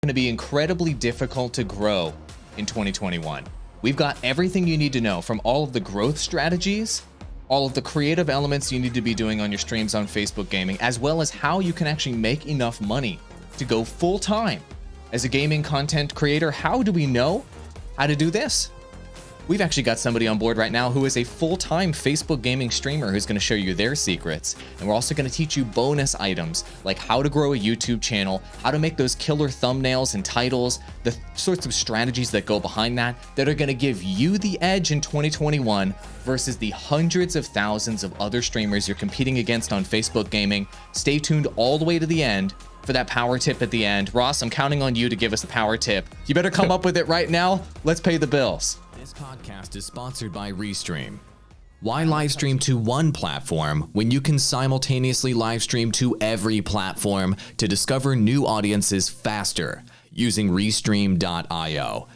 to be incredibly difficult to grow in 2021. We've got everything you need to know, from all of the growth strategies, all of the creative elements you need to be doing on your streams on Facebook Gaming, as well as how you can actually make enough money to go full time as a gaming content creator. How do we know how to do this? We've actually got somebody on board right now who is a full-time Facebook gaming streamer who's going to show you their secrets. And we're also going to teach you bonus items like how to grow a YouTube channel, how to make those killer thumbnails and titles, the sorts of strategies that go behind that are going to give you the edge in 2021 versus the hundreds of thousands of other streamers you're competing against on Facebook gaming. Stay tuned all the way to the end for that power tip at the end. Ross, I'm counting on you to give us the power tip. You better come up with it right now. Let's pay the bills. This podcast is sponsored by Restream. Why live stream to one platform when you can simultaneously live stream to every platform to discover new audiences faster using Restream.io?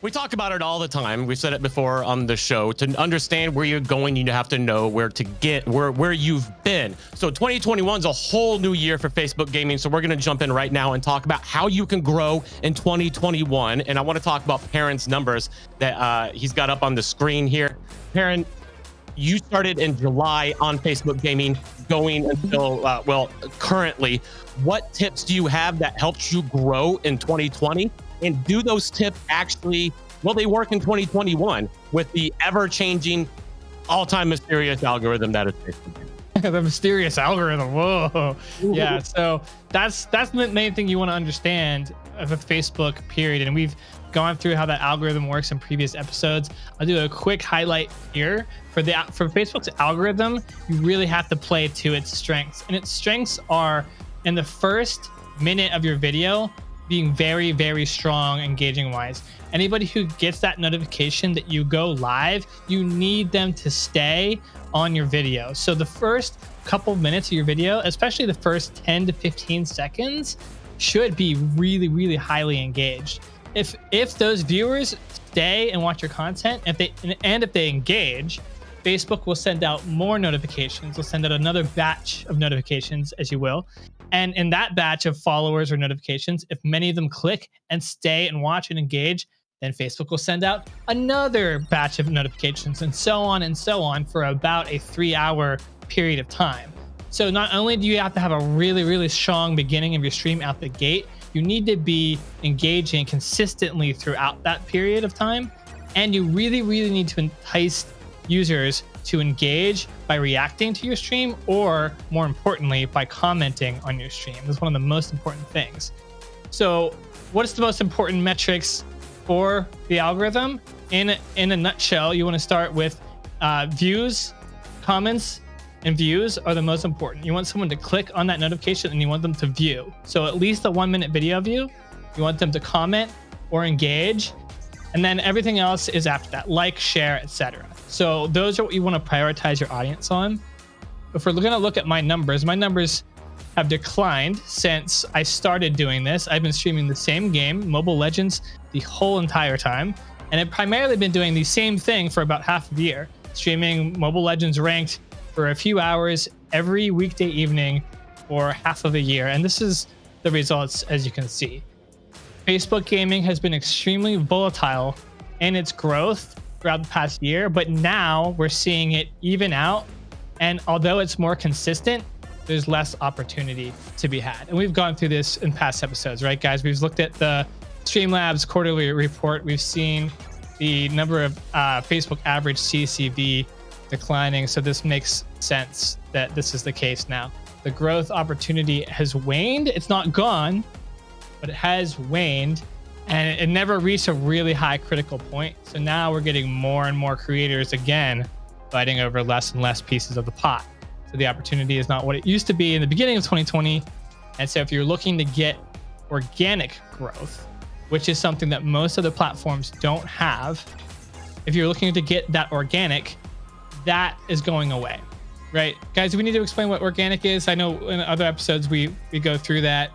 We talk about it all the time. We've said it before on the show. To understand where you're going, you have to know where to get where you've been. So 2021 is a whole new year for Facebook gaming. So we're going to jump in right now and talk about how you can grow in 2021. And I want to talk about Perrin's numbers that he's got up on the screen here. Perrin, you started in July on Facebook gaming, going until well, currently. What tips do you have that helps you grow in 2020? And do those tips actually, will they work in 2021 with the ever-changing, all-time mysterious algorithm that is Facebook? The mysterious algorithm, whoa. Yeah, so that's the main thing you want to understand with Facebook, period. And we've gone through how that algorithm works in previous episodes. I'll do a quick highlight here. For Facebook's algorithm, you really have to play to its strengths. And its strengths are, in the first minute of your video, being very, very strong engaging wise. Anybody who gets that notification that you go live, you need them to stay on your video. So the first couple minutes of your video, especially the first 10 to 15 seconds, should be really, really highly engaged. If those viewers stay and watch your content, if they engage, Facebook will send out more notifications. They'll send out another batch of notifications, as you will. And in that batch of followers or notifications, if many of them click and stay and watch and engage, then Facebook will send out another batch of notifications, and so on for about a 3-hour period of time. So not only do you have to have a really, really strong beginning of your stream out the gate, you need to be engaging consistently throughout that period of time. And you really, really need to entice users to engage by reacting to your stream, or more importantly, by commenting on your stream. That's one of the most important things. So what's the most important metrics for the algorithm? In a nutshell, you want to start with views, comments, and views are the most important. You want someone to click on that notification and you want them to view. So at least a 1-minute video view, you want them to comment or engage. And then everything else is after that, like, share, etc. So those are what you want to prioritize your audience on. If we're going to look at my numbers have declined since I started doing this. I've been streaming the same game, Mobile Legends, the whole entire time. And I've primarily been doing the same thing for about half a year, streaming Mobile Legends ranked for a few hours every weekday evening for half of a year. And this is the results, as you can see. Facebook gaming has been extremely volatile in its growth throughout the past year, but now we're seeing it even out. And although it's more consistent, there's less opportunity to be had. And we've gone through this in past episodes, right, guys? We've looked at the Streamlabs quarterly report. We've seen the number of Facebook average CCV declining. So this makes sense that this is the case now. The growth opportunity has waned. It's not gone, but it has waned, and it never reached a really high critical point. So now we're getting more and more creators again fighting over less and less pieces of the pot. So the opportunity is not what it used to be in the beginning of 2020. And so if you're looking to get organic growth, which is something that most of the platforms don't have, if you're looking to get that organic, that is going away, right? Guys, do we need to explain what organic is? I know in other episodes we go through that.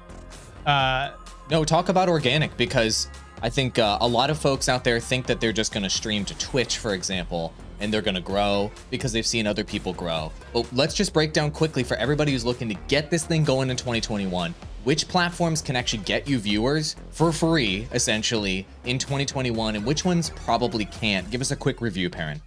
No, talk about organic, because I think a lot of folks out there think that they're just going to stream to Twitch, for example, and they're going to grow because they've seen other people grow. But let's just break down quickly for everybody who's looking to get this thing going in 2021. which platforms can actually get you viewers for free, essentially, in 2021, and which ones probably can't. Give us a quick review, Perrin.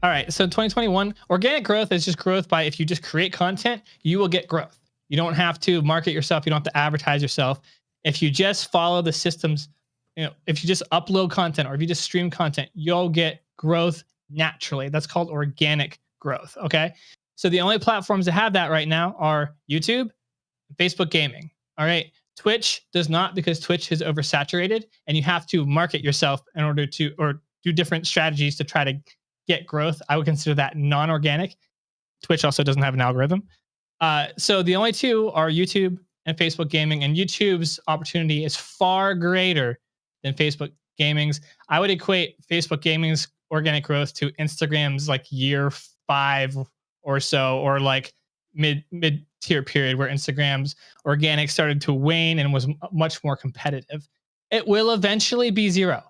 All right, so 2021, organic growth is just growth by if you just create content, you will get growth. You don't have to market yourself. You don't have to advertise yourself. If you just follow the systems, if you just upload content or if you just stream content, you'll get growth naturally. That's called organic growth, okay? So the only platforms that have that right now are YouTube, Facebook Gaming. All right. Twitch does not, because Twitch is oversaturated and you have to market yourself in order to, or do different strategies to try to get growth. I would consider that non-organic. Twitch also doesn't have an algorithm. So the only two are YouTube and Facebook Gaming, and YouTube's opportunity is far greater than Facebook Gaming's. I would equate Facebook Gaming's organic growth to Instagram's like year 5 or so, or like mid-tier period where Instagram's organic started to wane and was much more competitive. It will eventually be 0.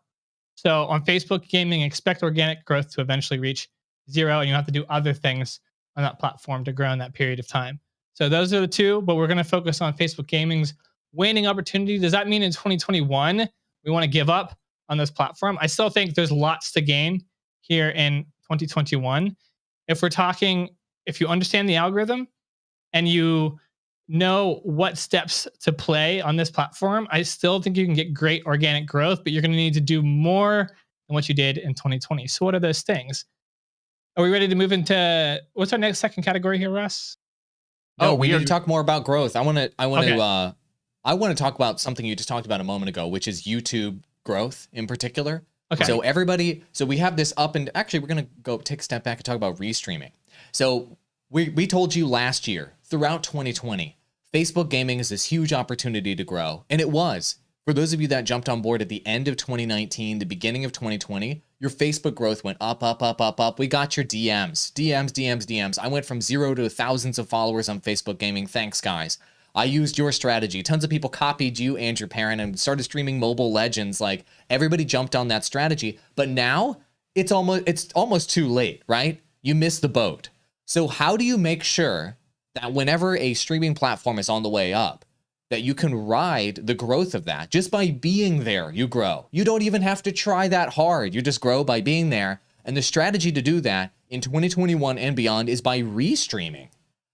So on Facebook Gaming, expect organic growth to eventually reach 0, and you have to do other things on that platform to grow in that period of time. So those are the two, but we're going to focus on Facebook Gaming's waning opportunity. Does that mean in 2021 we want to give up on this platform? I still think there's lots to gain here in 2021. If we're talking, if you understand the algorithm and you know what steps to play on this platform, I still think you can get great organic growth, but you're going to need to do more than what you did in 2020. So what are those things? Are we ready to move into, what's our next second category here, Russ? No, we need to talk more about growth. I want to talk about something you just talked about a moment ago, which is YouTube growth in particular. Okay. So we have this up, and actually we're going to go take a step back and talk about restreaming. So we told you last year, throughout 2020, Facebook Gaming is this huge opportunity to grow. And it was. For those of you that jumped on board at the end of 2019, the beginning of 2020, your Facebook growth went up, up, up, up, up. We got your DMs. I went from 0 to thousands of followers on Facebook Gaming. Thanks, guys. I used your strategy. Tons of people copied you and your parent and started streaming Mobile Legends. Like, everybody jumped on that strategy. But now it's almost too late, right? You missed the boat. So how do you make sure that whenever a streaming platform is on the way up, that you can ride the growth of that? Just by being there, you grow. You don't even have to try that hard. You just grow by being there. And the strategy to do that in 2021 and beyond is by restreaming.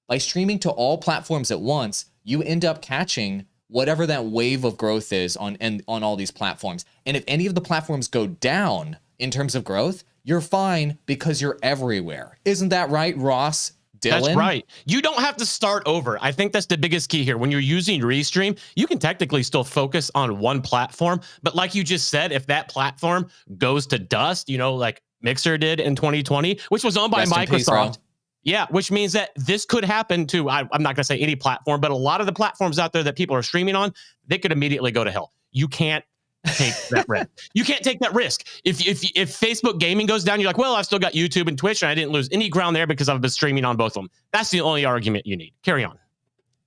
By streaming to all platforms at once, you end up catching whatever that wave of growth is on all these platforms. And if any of the platforms go down in terms of growth, you're fine because you're everywhere. Isn't that right, Ross? Dylan? That's right. You don't have to start over. I think that's the biggest key here. When you're using Restream, you can technically still focus on one platform. But like you just said, if that platform goes to dust, like Mixer did in 2020, which was owned by Microsoft. Yeah, which means that this could happen to, I'm not going to say any platform, but a lot of the platforms out there that people are streaming on, they could immediately go to hell. You can't take that risk. You can't take that risk. If Facebook Gaming goes down, you're like, well, I've still got YouTube and Twitch, and I didn't lose any ground there because I've been streaming on both of them. That's the only argument you need. Carry on.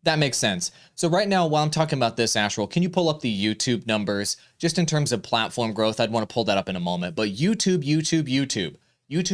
That makes sense. So right now, while I'm talking about this, Astral, can you pull up the YouTube numbers just in terms of platform growth? I'd want to pull that up in a moment. But YouTube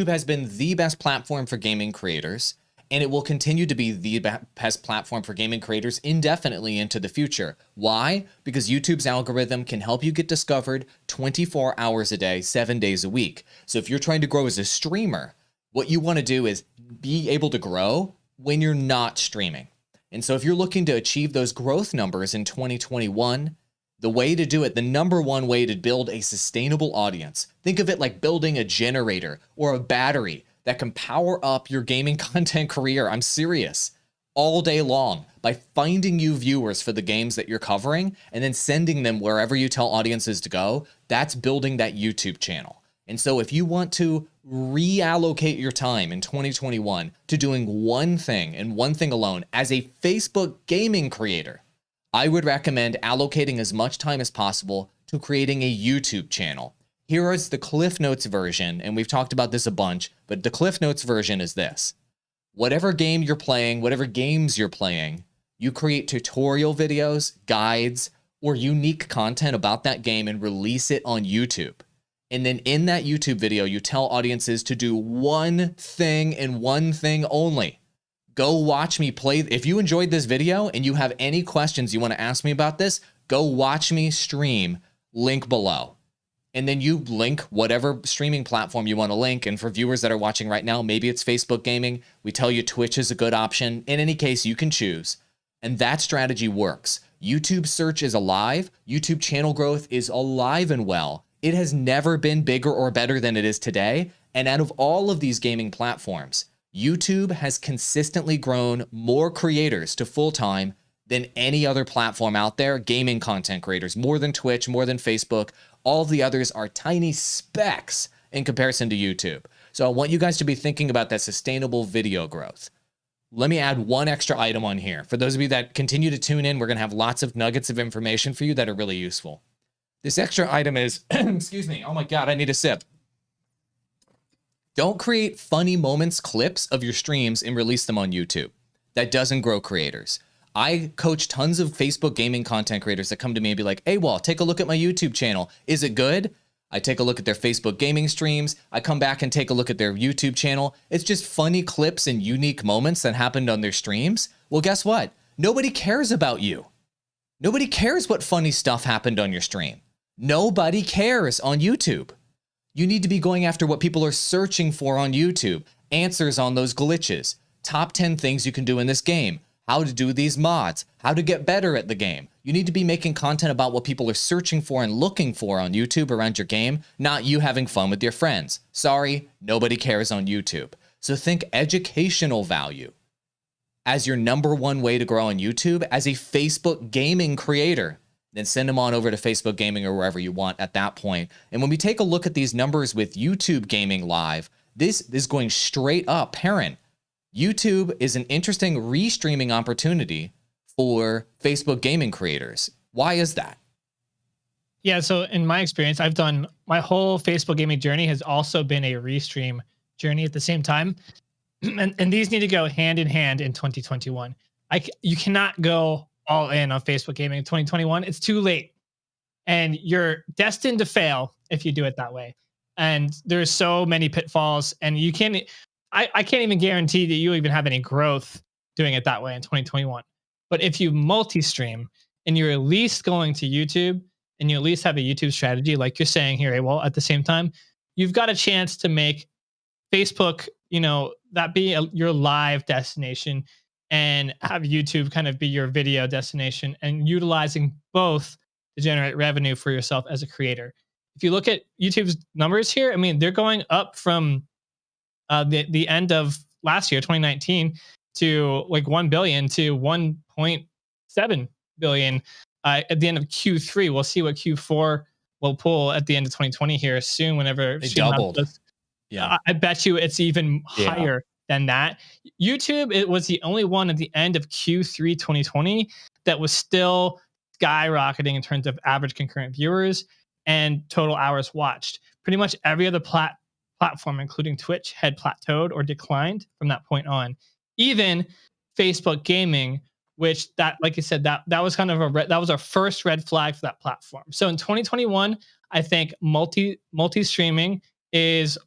has been the best platform for gaming creators, and it will continue to be the best platform for gaming creators indefinitely into the future. Why? Because YouTube's algorithm can help you get discovered 24 hours a day, 7 days a week. So if you're trying to grow as a streamer, what you want to do is be able to grow when you're not streaming. And so if you're looking to achieve those growth numbers in 2021, the way to do it, the number one way to build a sustainable audience, think of it like building a generator or a battery that can power up your gaming content career. I'm serious. All day long, by finding you viewers for the games that you're covering and then sending them wherever you tell audiences to go. That's building that YouTube channel. And so if you want to reallocate your time in 2021 to doing one thing and one thing alone as a Facebook gaming creator, I would recommend allocating as much time as possible to creating a YouTube channel. Here is the Cliff Notes version, and we've talked about this a bunch, but the Cliff Notes version is this. Whatever game you're playing, whatever games you're playing, you create tutorial videos, guides, or unique content about that game and release it on YouTube. And then in that YouTube video, you tell audiences to do one thing and one thing only. Go watch me play. If you enjoyed this video and you have any questions you want to ask me about this, go watch me stream, link below. And then you link whatever streaming platform you want to link. And for viewers that are watching right now, maybe it's Facebook gaming. We tell you Twitch is a good option. In any case, you can choose. And that strategy works. YouTube search is alive. YouTube channel growth is alive and well. It has never been bigger or better than it is today. And out of all of these gaming platforms, YouTube has consistently grown more creators to full-time than any other platform out there, gaming content creators, more than Twitch, more than Facebook. All the others are tiny specks in comparison to YouTube. So I want you guys to be thinking about that sustainable video growth. Let me add one extra item on here. For those of you that continue to tune in, we're going to have lots of nuggets of information for you that are really useful. This extra item is, excuse me, oh my God, I need a sip. Don't create funny moments, clips of your streams and release them on YouTube. That doesn't grow creators. I coach tons of Facebook gaming content creators that come to me and be like, hey, well, take a look at my YouTube channel. Is it good? I take a look at their Facebook gaming streams. I come back and take a look at their YouTube channel. It's just funny clips and unique moments that happened on their streams. Well, guess what? Nobody cares about you. Nobody cares what funny stuff happened on your stream. Nobody cares on YouTube. You need to be going after what people are searching for on YouTube. Answers on those glitches. Top 10 things you can do in this game. How to do these mods. How to get better at the game. You need to be making content about what people are searching for and looking for on YouTube around your game, not you having fun with your friends. Sorry, nobody cares on YouTube. So think educational value as your #1 way to grow on YouTube as a Facebook gaming creator. Then send them on over to Facebook Gaming or wherever you want at that point. And when we take a look at these numbers with YouTube Gaming Live, this is going straight up. Parent, YouTube is an interesting restreaming opportunity for Facebook gaming creators. Why is that? Yeah, so in my experience, I've done my whole Facebook gaming journey has also been a restream journey at the same time. And these need to go hand in hand in 2021. You cannot go all in on Facebook gaming in 2021. It's too late. And you're destined to fail if you do it that way. And there's so many pitfalls, and you can't, I can't even guarantee that you'll even have any growth doing it that way in 2021. But if you multi-stream and you're at least going to YouTube and you at least have a YouTube strategy, like you're saying here, well, at the same time, you've got a chance to make Facebook, that be your live destination, and have YouTube kind of be your video destination, and utilizing both to generate revenue for yourself as a creator. If you look at YouTube's numbers here, I mean, they're going up from the end of last year, 2019, to like 1 billion to 1.7 billion at the end of Q3. We'll see what Q4 will pull at the end of 2020 here soon, whenever they doubled. Yeah, I bet you it's even higher than that. YouTube, it was the only one at the end of Q3 2020 that was still skyrocketing in terms of average concurrent viewers and total hours watched. Pretty much every other platform, including Twitch, had plateaued or declined from that point on. Even Facebook gaming, which like you said, that was kind of that was our first red flag for that platform. So in 2021, I think multi-streaming has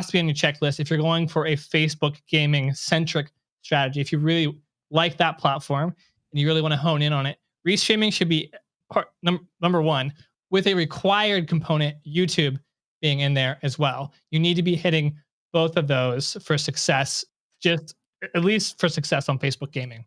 to be on your checklist if you're going for a Facebook gaming centric strategy. If you really like that platform and you really want to hone in on it, restreaming should be number one, with a required component, YouTube being in there as well. You need to be hitting both of those for success, just at least for success on Facebook gaming.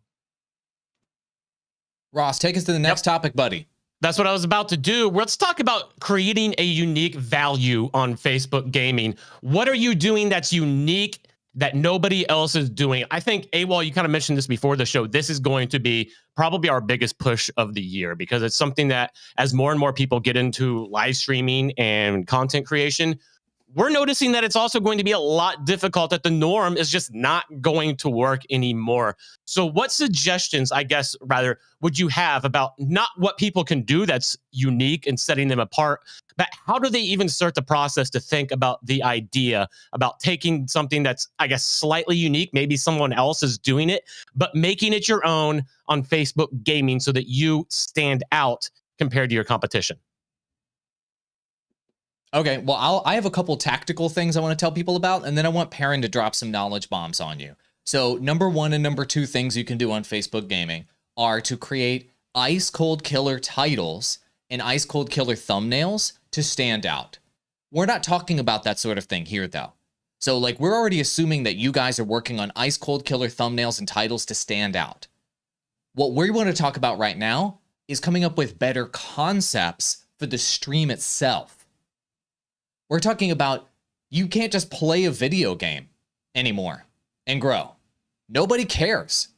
Ross, take us to the next topic, buddy. That's what I was about to do. Let's talk about creating a unique value on Facebook gaming. What are you doing that's unique that nobody else is doing? I think, AWOL, you kind of mentioned this before the show. This is going to be probably our biggest push of the year, because it's something that as more and more people get into live streaming and content creation, we're noticing that it's also going to be a lot difficult, that the norm is just not going to work anymore. So what suggestions, I guess, rather, would you have about not what people can do that's unique and setting them apart, but how do they even start the process to think about the idea about taking something that's, I guess, slightly unique, maybe someone else is doing it, but making it your own on Facebook gaming so that you stand out compared to your competition? Okay, well, I have a couple tactical things I want to tell people about, and then I want Perrin to drop some knowledge bombs on you. So number one and number two things you can do on Facebook Gaming are to create ice cold killer titles and ice cold killer thumbnails to stand out. We're not talking about that sort of thing here though. So like we're already assuming that you guys are working on ice cold killer thumbnails and titles to stand out. What we want to talk about right now is coming up with better concepts for the stream itself. We're talking about you can't just play a video game anymore and grow. Nobody cares.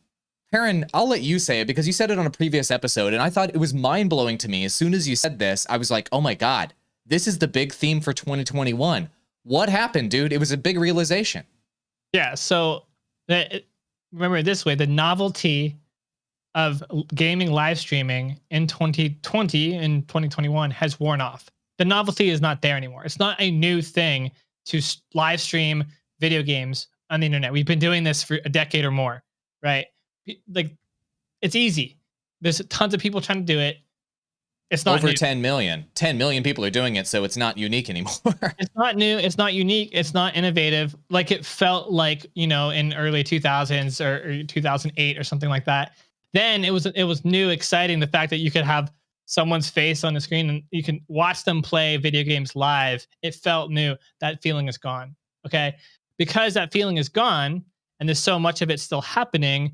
Perrin, I'll let you say it because you said it on a previous episode, and I thought it was mind-blowing to me. As soon as you said this, I was like, oh my God, this is the big theme for 2021. What happened, dude? It was a big realization. Yeah, so remember it this way, the novelty of gaming live streaming in 2020 and 2021 has worn off. The novelty is not there anymore. It's not a new thing to live stream video games on the internet. We've been doing this for a decade or more, right? Like, it's easy. There's tons of people trying to do it. It's not over new. 10 million. 10 million people are doing it, so it's not unique anymore. It's not new. It's not unique. It's not innovative. Like it felt like, in early 2000s or 2008 or something like that. Then it was new, exciting. The fact that you could have someone's face on the screen and you can watch them play video games live. It felt new. That feeling is gone. Okay. Because that feeling is gone and there's so much of it still happening.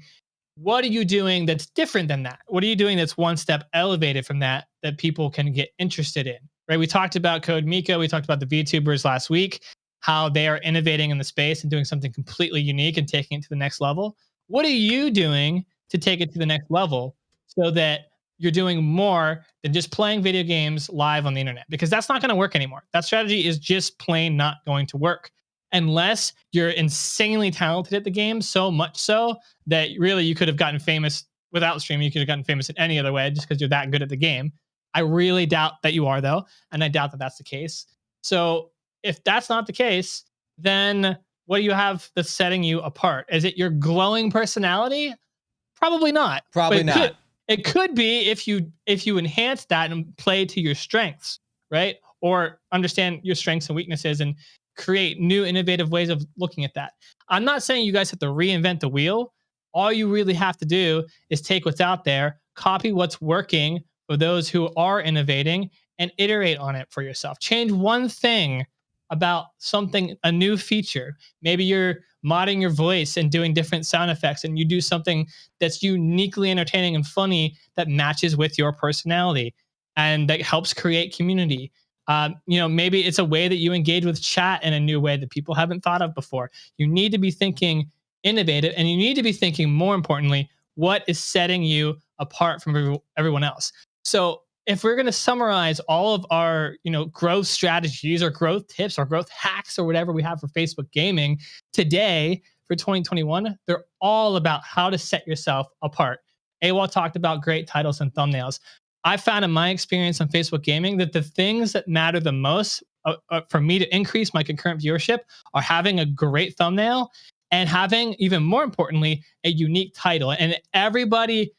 What are you doing that's different than that? What are you doing that's one step elevated from that people can get interested in, right? We talked about Code Miko. We talked about the VTubers last week, how they are innovating in the space and doing something completely unique and taking it to the next level. What are you doing to take it to the next level so that you're doing more than just playing video games live on the internet? Because that's not going to work anymore. That strategy is just plain not going to work unless you're insanely talented at the game, so much so that really you could have gotten famous without streaming. You could have gotten famous in any other way just because you're that good at the game. I really doubt that you are, though, and I doubt that that's the case. So if that's not the case, then what do you have that's setting you apart? Is it your glowing personality? Probably not. Probably not. It could be if you enhance that and play to your strengths, right? Or understand your strengths and weaknesses and create new innovative ways of looking at that. I'm not saying you guys have to reinvent the wheel. All you really have to do is take what's out there, copy what's working for those who are innovating, and iterate on it for yourself. Change one thing about something, a new feature. Maybe you're modding your voice and doing different sound effects, and you do something that's uniquely entertaining and funny that matches with your personality and that helps create community. Maybe it's a way that you engage with chat in a new way that people haven't thought of before. You need to be thinking innovative, and you need to be thinking, more importantly, what is setting you apart from everyone else. So if we're going to summarize all of our, growth strategies or growth tips or growth hacks or whatever we have for Facebook gaming today for 2021, they're all about how to set yourself apart. AWOL talked about great titles and thumbnails. I found in my experience on Facebook gaming that the things that matter the most for me to increase my concurrent viewership are having a great thumbnail and having, even more importantly, a unique title. And everybody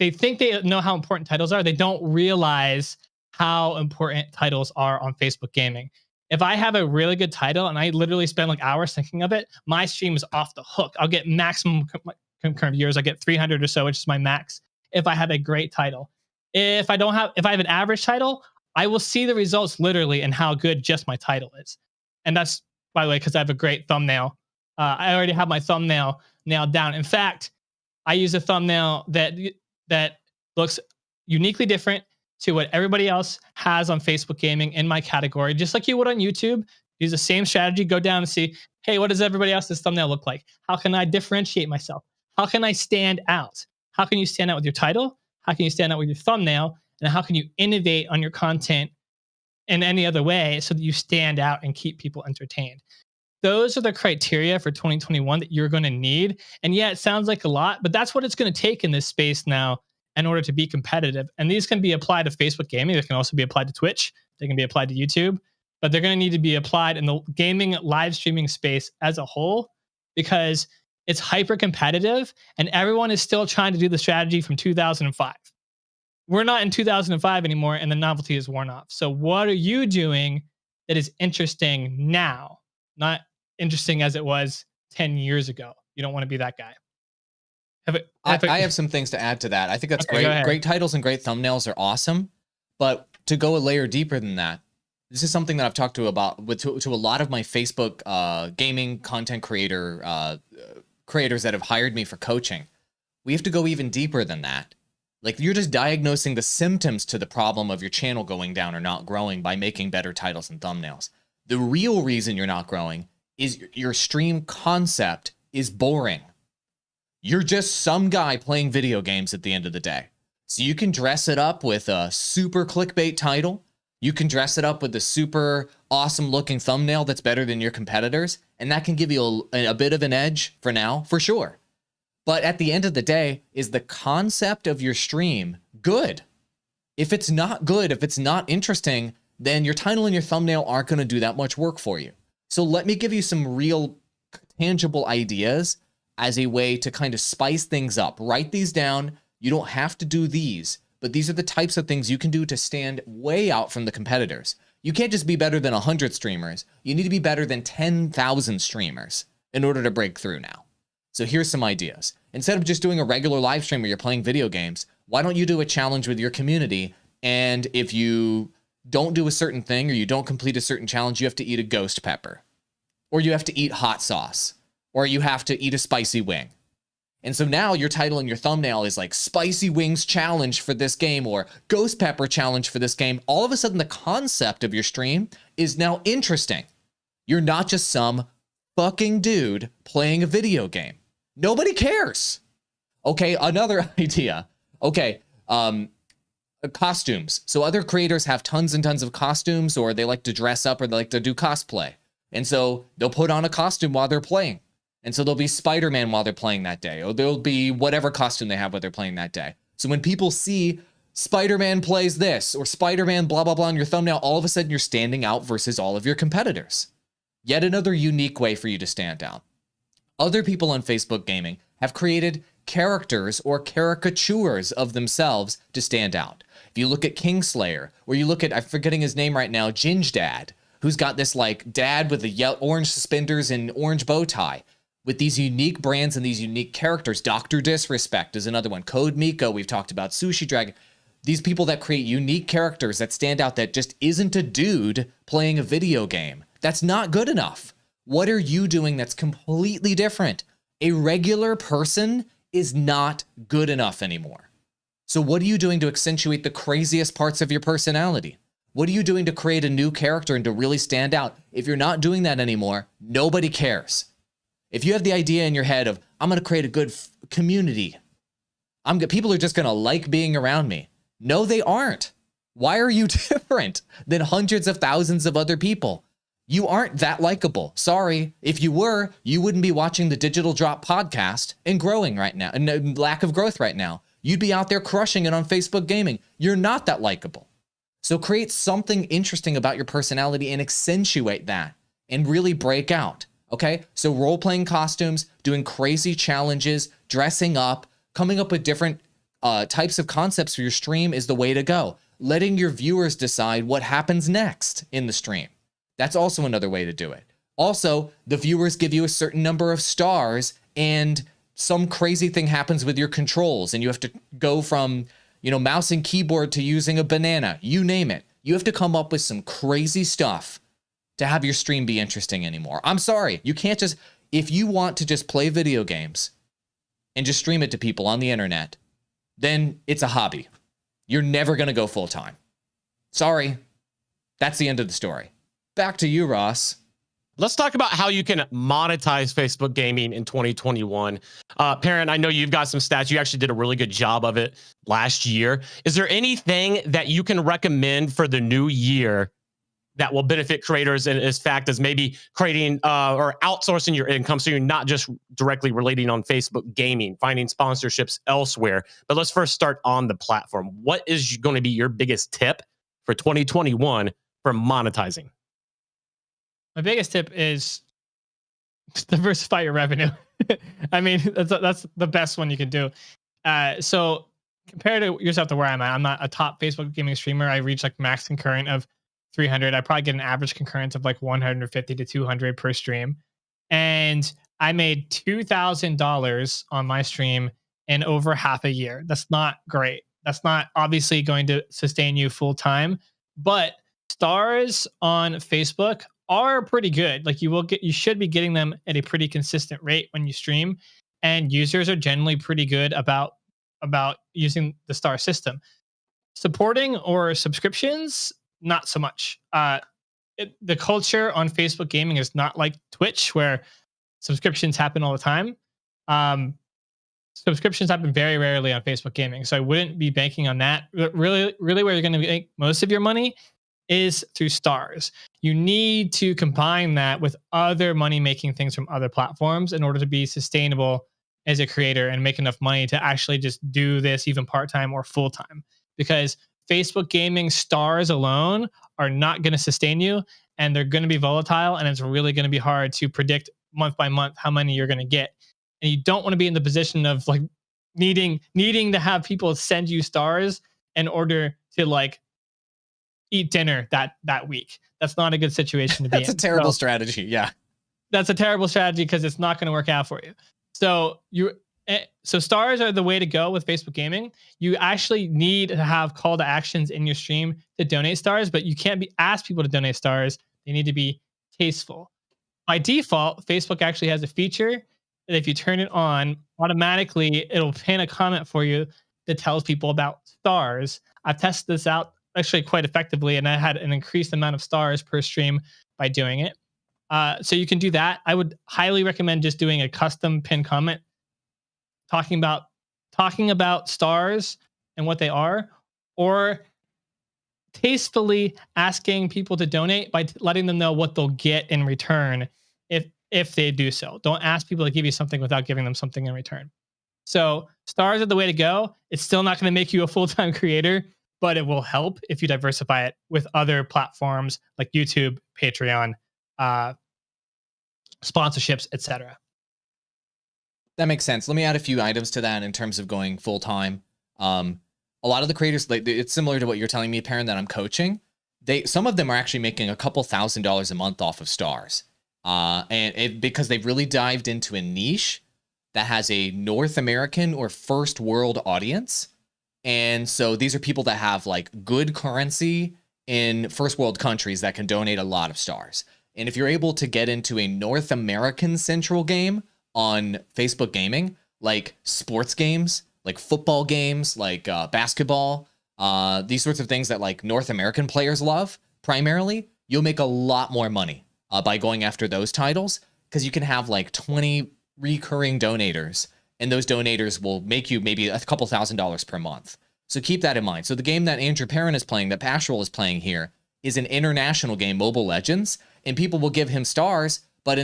they think they know how important titles are. They don't realize how important titles are on Facebook gaming. If I have a really good title and I literally spend like hours thinking of it, my stream is off the hook. I'll get maximum concurrent viewers. I get 300 or so, which is my max if I have a great title. If I have an average title, I will see the results literally in how good just my title is. And that's, by the way, because I have a great thumbnail. I already have my thumbnail nailed down. In fact, I use a thumbnail that looks uniquely different to what everybody else has on Facebook gaming in my category, just like you would on YouTube. Use the same strategy, go down and see, hey, what does everybody else's thumbnail look like? How can I differentiate myself? How can I stand out? How can you stand out with your title? How can you stand out with your thumbnail? And how can you innovate on your content in any other way so that you stand out and keep people entertained? Those are the criteria for 2021 that you're going to need. And yeah, it sounds like a lot, but that's what it's going to take in this space now in order to be competitive. And these can be applied to Facebook gaming. They can also be applied to Twitch. They can be applied to YouTube, but they're going to need to be applied in the gaming live streaming space as a whole, because it's hyper competitive and everyone is still trying to do the strategy from 2005. We're not in 2005 anymore and the novelty is worn off. So what are you doing that is interesting now? Not interesting as it was 10 years ago. You don't want to be that guy. I have some things to add to that. I think that's Okay, go great. ahead. Great titles and great thumbnails are awesome. But to go a layer deeper than that, this is something that I've talked to a lot of my Facebook gaming content creators that have hired me for coaching. We have to go even deeper than that. Like, you're just diagnosing the symptoms to the problem of your channel going down or not growing by making better titles and thumbnails. The real reason you're not growing is your stream concept is boring. You're just some guy playing video games at the end of the day. So you can dress it up with a super clickbait title. You can dress it up with a super awesome looking thumbnail that's better than your competitors. And that can give you a bit of an edge for now, for sure. But at the end of the day, is the concept of your stream good? If it's not good, if it's not interesting, then your title and your thumbnail aren't going to do that much work for you. So let me give you some real tangible ideas as a way to kind of spice things up. Write these down. You don't have to do these, but these are the types of things you can do to stand way out from the competitors. You can't just be better than 100 streamers. You need to be better than 10,000 streamers in order to break through now. So here's some ideas. Instead of just doing a regular live stream where you're playing video games, why don't you do a challenge with your community? And if you don't do a certain thing or you don't complete a certain challenge, you have to eat a ghost pepper, or you have to eat hot sauce, or you have to eat a spicy wing. And so now your title and your thumbnail is like spicy wings challenge for this game or ghost pepper challenge for this game. All of a sudden, the concept of your stream is now interesting. You're not just some fucking dude playing a video game. Nobody cares. Okay, another idea. Okay, costumes. So other creators have tons and tons of costumes, or they like to dress up, or they like to do cosplay. And so they'll put on a costume while they're playing. And so there'll be Spider-Man while they're playing that day, or there'll be whatever costume they have while they're playing that day. So when people see Spider-Man plays this, or Spider-Man blah, blah, blah on your thumbnail, all of a sudden you're standing out versus all of your competitors. Yet another unique way for you to stand out. Other people on Facebook gaming have created characters or caricatures of themselves to stand out. If you look at Kingslayer, or you look at, I'm forgetting his name right now, Ginge Dad, who's got this like dad with the yellow, orange suspenders and orange bow tie, with these unique brands and these unique characters. Dr. Disrespect is another one. Code Miko, we've talked about. Sushi Dragon. These people that create unique characters that stand out, that just isn't a dude playing a video game. That's not good enough. What are you doing that's completely different? A regular person is not good enough anymore. So what are you doing to accentuate the craziest parts of your personality? What are you doing to create a new character and to really stand out? If you're not doing that anymore, nobody cares. If you have the idea in your head of, I'm going to create a good community, people are just going to like being around me. No, they aren't. Why are you different than hundreds of thousands of other people? You aren't that likable. Sorry. If you were, you wouldn't be watching the Digital Drop podcast and growing right now, and lack of growth right now. You'd be out there crushing it on Facebook gaming. You're not that likable. So create something interesting about your personality and accentuate that and really break out. Okay? So role-playing costumes, doing crazy challenges, dressing up, coming up with different types of concepts for your stream is the way to go. Letting your viewers decide what happens next in the stream. That's also another way to do it. Also, the viewers give you a certain number of stars and some crazy thing happens with your controls and you have to go from, mouse and keyboard to using a banana, you name it. You have to come up with some crazy stuff to have your stream be interesting anymore. I'm sorry, you can't just, if you want to just play video games and just stream it to people on the internet, then it's a hobby. You're never going to go full time. Sorry. That's the end of the story. Back to you, Ross. Let's talk about how you can monetize Facebook gaming in 2021. Perrin, I know you've got some stats. You actually did a really good job of it last year. Is there anything that you can recommend for the new year that will benefit creators as fact as maybe creating or outsourcing your income so you're not just directly relating on Facebook gaming, finding sponsorships elsewhere? But let's first start on the platform. What is going to be your biggest tip for 2021 for monetizing? My biggest tip is diversify your revenue. I mean, that's the best one you can do. So compared to yourself to where I'm at, I'm not a top Facebook gaming streamer. I reach like max concurrent of 300. I probably get an average concurrent of like 150 to 200 per stream. And I made $2,000 on my stream in over half a year. That's not great. That's not obviously going to sustain you full time, but stars on Facebook are pretty good. Like you should be getting them at a pretty consistent rate when you stream, and users are generally pretty good about using the star system. Supporting or subscriptions, not so much. The culture on Facebook gaming is not like Twitch, where subscriptions happen all the time. Subscriptions happen very rarely on Facebook gaming, so I wouldn't be banking on that. Really, where you're going to make most of your money is through stars. You need to combine that with other money-making things from other platforms in order to be sustainable as a creator and make enough money to actually just do this even part-time or full-time. Because Facebook gaming stars alone are not going to sustain you, and they're going to be volatile, and it's really going to be hard to predict month by month how many you're going to get. And you don't want to be in the position of like needing to have people send you stars in order to like eat dinner that week. That's not a good situation to be in. That's a terrible strategy. Yeah. That's a terrible strategy because it's not going to work out for you. So stars are the way to go with Facebook gaming. You actually need to have call to actions in your stream to donate stars, but you can't ask people to donate stars. They need to be tasteful. By default, Facebook actually has a feature that if you turn it on, automatically it'll pin a comment for you that tells people about stars. I've tested this out actually quite effectively, and I had an increased amount of stars per stream by doing it. So you can do that. I would highly recommend just doing a custom pin comment talking about stars and what they are, or tastefully asking people to donate by letting them know what they'll get in return if they do so. Don't ask people to give you something without giving them something in return. So stars are the way to go. It's still not going to make you a full-time creator, but it will help if you diversify it with other platforms like YouTube, Patreon, sponsorships, etc. That makes sense. Let me add a few items to that in terms of going full time. A lot of the creators, like, it's similar to what you're telling me, Perrin, that I'm coaching. Some of them are actually making a couple $1,000s a month off of stars, because they've really dived into a niche that has a North American or first world audience. And so these are people that have like good currency in first world countries that can donate a lot of stars. And if you're able to get into a North American central game on Facebook gaming, like sports games, like football games, like basketball, these sorts of things that like North American players love primarily, you'll make a lot more money by going after those titles, because you can have like 20 recurring donators, and those donators will make you maybe a couple $1,000s per month. So keep that in mind. So the game that Andrew Perrin is playing, that Pastoral is playing here, is an international game, Mobile Legends, and people will give him stars, but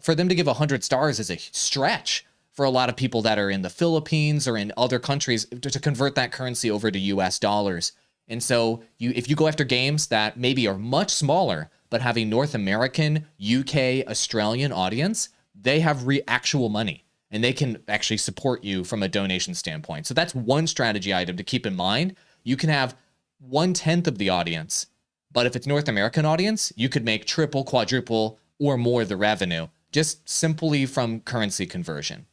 for them to give 100 stars is a stretch for a lot of people that are in the Philippines or in other countries to convert that currency over to US dollars. And so if you go after games that maybe are much smaller, but have a North American, UK, Australian audience, they have actual money, and they can actually support you from a donation standpoint. So that's one strategy item to keep in mind. You can have 1/10 of the audience, but if it's North American audience, you could make triple, quadruple, or more the revenue, just simply from currency conversion.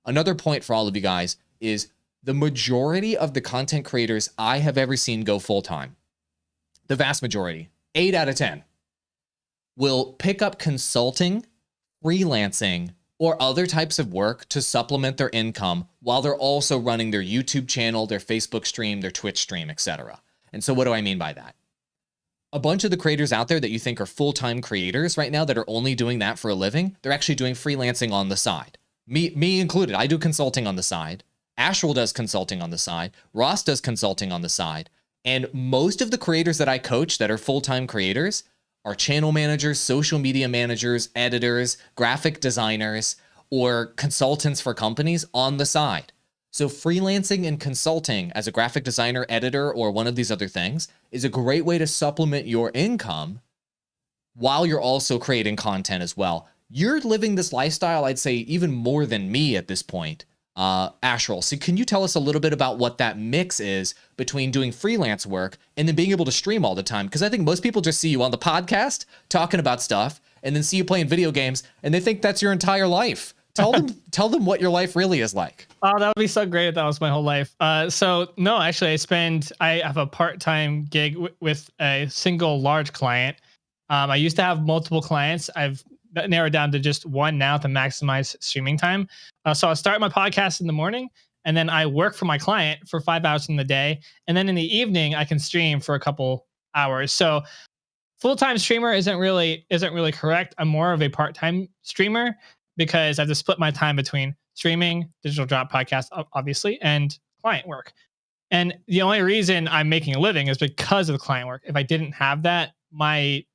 Another point for all of you guys is the majority of the content creators I have ever seen go full-time, the vast majority, 8 out of 10, will pick up consulting, freelancing, or other types of work to supplement their income while they're also running their YouTube channel, their Facebook stream, their Twitch stream, etc. And so what do I mean by that? A bunch of the creators out there that you think are full-time creators right now that are only doing that for a living, they're actually doing freelancing on the side. Me included. I do consulting on the side. Astral does consulting on the side. Ross does consulting on the side. And most of the creators that I coach that are full-time creators are channel managers, social media managers, editors, graphic designers, or consultants for companies on the side. So freelancing and consulting as a graphic designer, editor, or one of these other things is a great way to supplement your income while you're also creating content as well. You're living this lifestyle, I'd say, even more than me at this point, Astral. So can you tell us a little bit about what that mix is between doing freelance work and then being able to stream all the time? Because I think most people just see you on the podcast talking about stuff, and then see you playing video games, and they think that's your entire life. Tell them what your life really is like. Oh, that would be so great if that was my whole life. So no, actually, I have a part-time gig with a single large client. I used to have multiple clients. I've narrowed down to just one now to maximize streaming time. So I start my podcast in the morning, and then I work for my client for 5 hours in the day, and then in the evening I can stream for a couple hours. So full-time streamer isn't really correct. I'm more of a part-time streamer because I have to split my time between streaming, digital drop podcast, obviously, and client work. And the only reason I'm making a living is because of the client work. If I didn't have that, my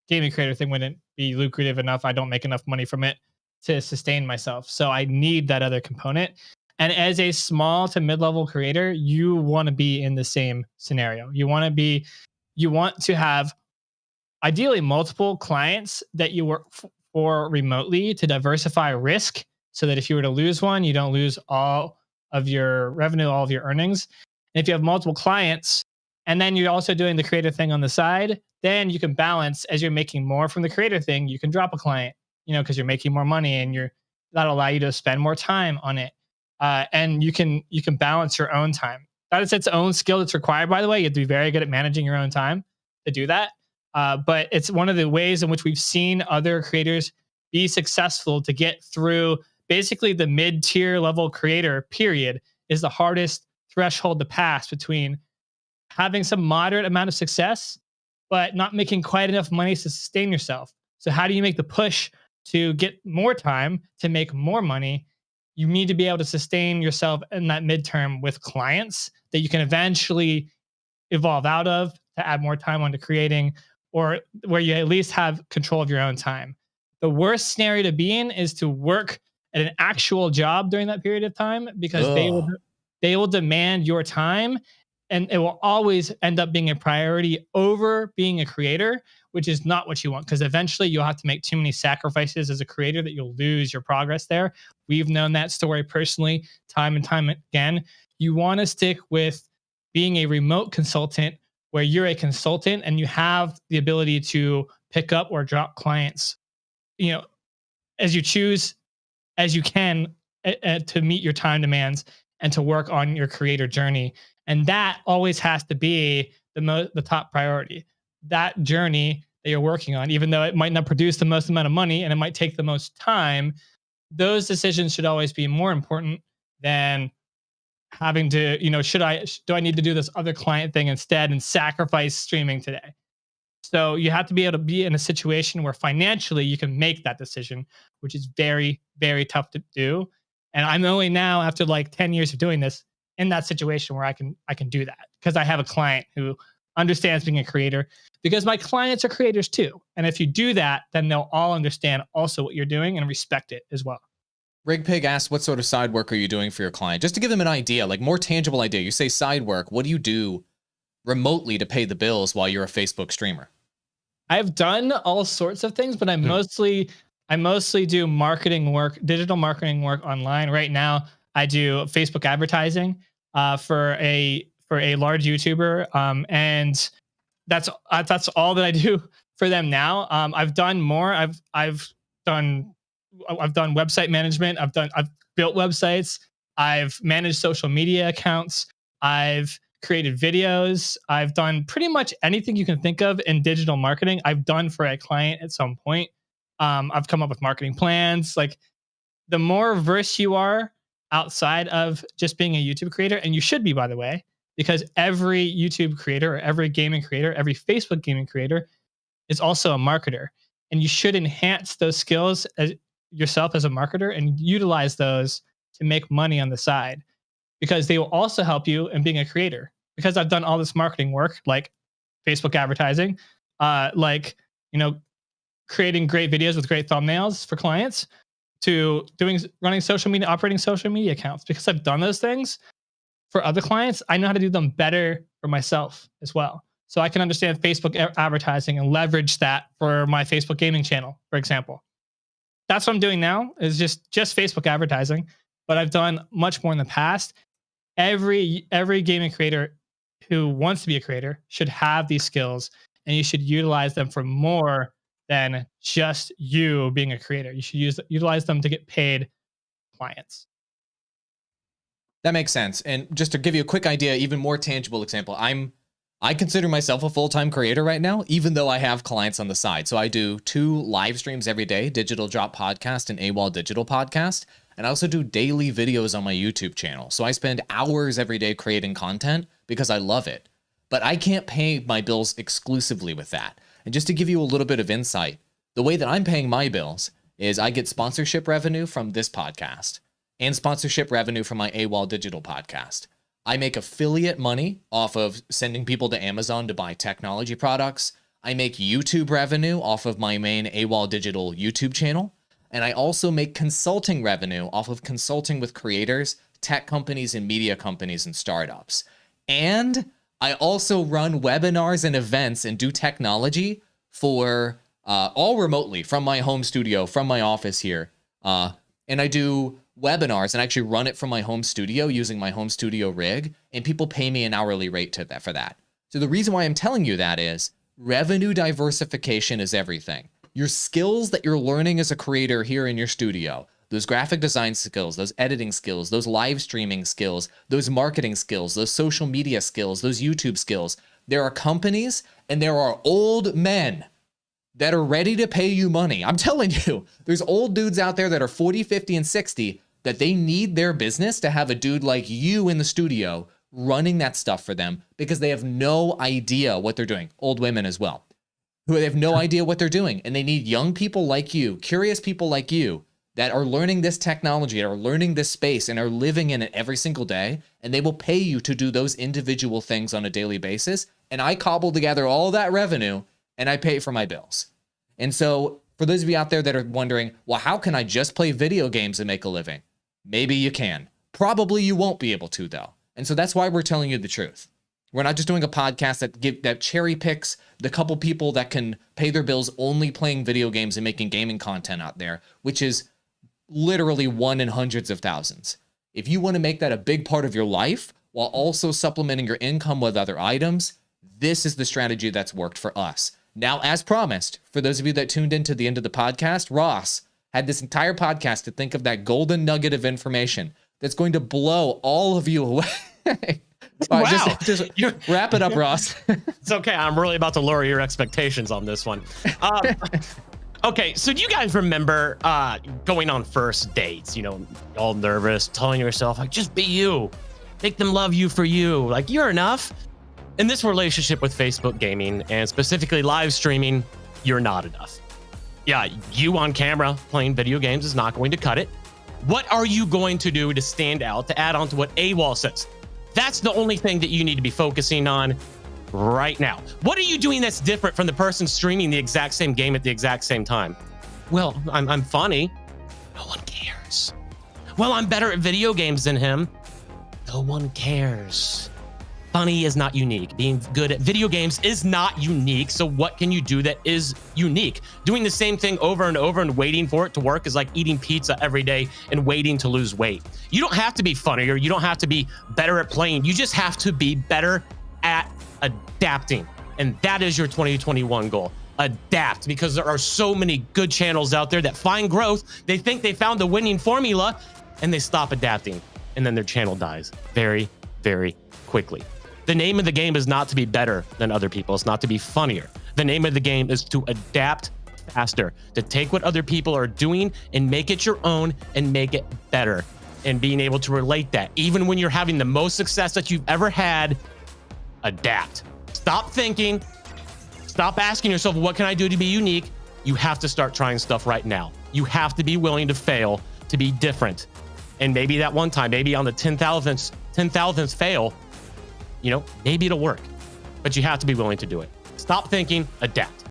gaming creator thing wouldn't be lucrative enough. I don't make enough money from it to sustain myself. So I need that other component. And as a small to mid-level creator, you want to be in the same scenario. You want to have ideally multiple clients that you work for remotely to diversify risk, so that if you were to lose one, you don't lose all of your revenue, all of your earnings. And if you have multiple clients, and then you're also doing the creator thing on the side, then you can balance. As you're making more from the creator thing, you can drop a client, because you're making more money, and that'll allow you to spend more time on it. And you can balance your own time. That is its own skill that's required, by the way. You have to be very good at managing your own time to do that. But it's one of the ways in which we've seen other creators be successful to get through. Basically, the mid-tier level creator period is the hardest threshold to pass between having some moderate amount of success, but not making quite enough money to sustain yourself. So how do you make the push to get more time to make more money? You need to be able to sustain yourself in that midterm with clients that you can eventually evolve out of to add more time onto creating, or where you at least have control of your own time. The worst scenario to be in is to work at an actual job during that period of time, because they will demand your time, and it will always end up being a priority over being a creator, which is not what you want, because eventually you'll have to make too many sacrifices as a creator that you'll lose your progress there. We've known that story personally time and time again. You want to stick with being a remote consultant, where you're a consultant and you have the ability to pick up or drop clients, as you choose, as you can, to meet your time demands and to work on your creator journey. And that always has to be the top priority. That journey that you're working on, even though it might not produce the most amount of money and it might take the most time, those decisions should always be more important than having to, do I need to do this other client thing instead and sacrifice streaming today? So you have to be able to be in a situation where financially you can make that decision, which is very, very tough to do. And I'm only now, after like 10 years of doing this, in that situation where I can do that, because I have a client who understands being a creator, because my clients are creators too. And if you do that, then they'll all understand also what you're doing and respect it as well. RigPig asks, what sort of side work are you doing for your client? Just to give them an idea, like more tangible idea. You say side work. What do you do remotely to pay the bills while you're a Facebook streamer? I've done all sorts of things, but I mostly do marketing work, digital marketing work online. Right now, I do Facebook advertising for a large YouTuber, and that's all that I do for them now. I've done more. I've done website management. I've built websites. I've managed social media accounts. I've created videos. I've done pretty much anything you can think of in digital marketing. I've done for a client at some point. I've come up with marketing plans. Like, the more versed you are outside of just being a YouTube creator, and you should be, by the way, because every YouTube creator or every gaming creator, every Facebook gaming creator is also a marketer. And you should enhance those skills yourself as a marketer and utilize those to make money on the side, because they will also help you in being a creator. Because I've done all this marketing work, like Facebook advertising, creating great videos with great thumbnails for clients, to running social media, operating social media accounts. Because I've done those things for other clients, I know how to do them better for myself as well. So I can understand Facebook advertising and leverage that for my Facebook gaming channel, for example. That's what I'm doing now, is just Facebook advertising. But I've done much more in the past. Every gaming creator who wants to be a creator should have these skills, and you should utilize them for more than just you being a creator. You should utilize them to get paid clients. That makes sense. And just to give you a quick idea, even more tangible example, I consider myself a full-time creator right now, even though I have clients on the side. So I do 2 live streams every day, Digital Drop Podcast and AWOL Digital Podcast. And I also do daily videos on my YouTube channel. So I spend hours every day creating content because I love it. But I can't pay my bills exclusively with that. And just to give you a little bit of insight, the way that I'm paying my bills is I get sponsorship revenue from this podcast and sponsorship revenue from my AWOL Digital Podcast. I make affiliate money off of sending people to Amazon to buy technology products. I make YouTube revenue off of my main AWOL Digital YouTube channel. And I also make consulting revenue off of consulting with creators, tech companies, and media companies and startups. And I also run webinars and events and do technology for all remotely from my home studio, from my office here. And I do webinars and actually run it from my home studio using my home studio rig, and people pay me an hourly rate for that. So the reason why I'm telling you that is revenue diversification is everything. Your skills that you're learning as a creator here in your studio, those graphic design skills, those editing skills, those live streaming skills, those marketing skills, those social media skills, those YouTube skills, there are companies and there are old men that are ready to pay you money. I'm telling you, there's old dudes out there that are 40, 50, and 60 that they need their business to have a dude like you in the studio running that stuff for them because they have no idea what they're doing. Old women as well, who have no idea what they're doing. And they need young people like you, curious people like you that are learning this technology, are learning this space, and are living in it every single day. And they will pay you to do those individual things on a daily basis. And I cobble together all that revenue and I pay for my bills. And so for those of you out there that are wondering, well, how can I just play video games and make a living? Maybe you can. Probably you won't be able to, though. And so that's why we're telling you the truth. We're not just doing a podcast that cherry picks the couple people that can pay their bills only playing video games and making gaming content out there, which is literally 1 in hundreds of thousands. If you want to make that a big part of your life while also supplementing your income with other items, this is the strategy that's worked for us. Now, as promised, for those of you that tuned into the end of the podcast, Ross had this entire podcast to think of that golden nugget of information that's going to blow all of you away. All right, Wow. just wrap it up, Ross. It's okay. I'm really about to lower your expectations on this one. Okay, so do you guys remember going on first dates, all nervous, telling yourself, like, just be you. Make them love you for you. Like, you're enough. In this relationship with Facebook gaming, and specifically live streaming, you're not enough. Yeah, you on camera playing video games is not going to cut it. What are you going to do to stand out, to add on to what AWOL says? That's the only thing that you need to be focusing on right now. What are you doing that's different from the person streaming the exact same game at the exact same time? Well, I'm funny. No one cares. Well, I'm better at video games than him. No one cares. Funny is not unique. Being good at video games is not unique. So what can you do that is unique? Doing the same thing over and over and waiting for it to work is like eating pizza every day and waiting to lose weight. You don't have to be funnier. You don't have to be better at playing. You just have to be better at adapting. And that is your 2021 goal. Adapt, because there are so many good channels out there that find growth. They think they found the winning formula and they stop adapting. And then their channel dies very, very quickly. The name of the game is not to be better than other people. It's not to be funnier. The name of the game is to adapt faster, to take what other people are doing and make it your own and make it better. And being able to relate that, even when you're having the most success that you've ever had, adapt. Stop thinking. Stop asking yourself, what can I do to be unique? You have to start trying stuff right now. You have to be willing to fail, to be different. And maybe that one time, maybe on the 10,000th fail, maybe it'll work, but you have to be willing to do it. Stop thinking, adapt.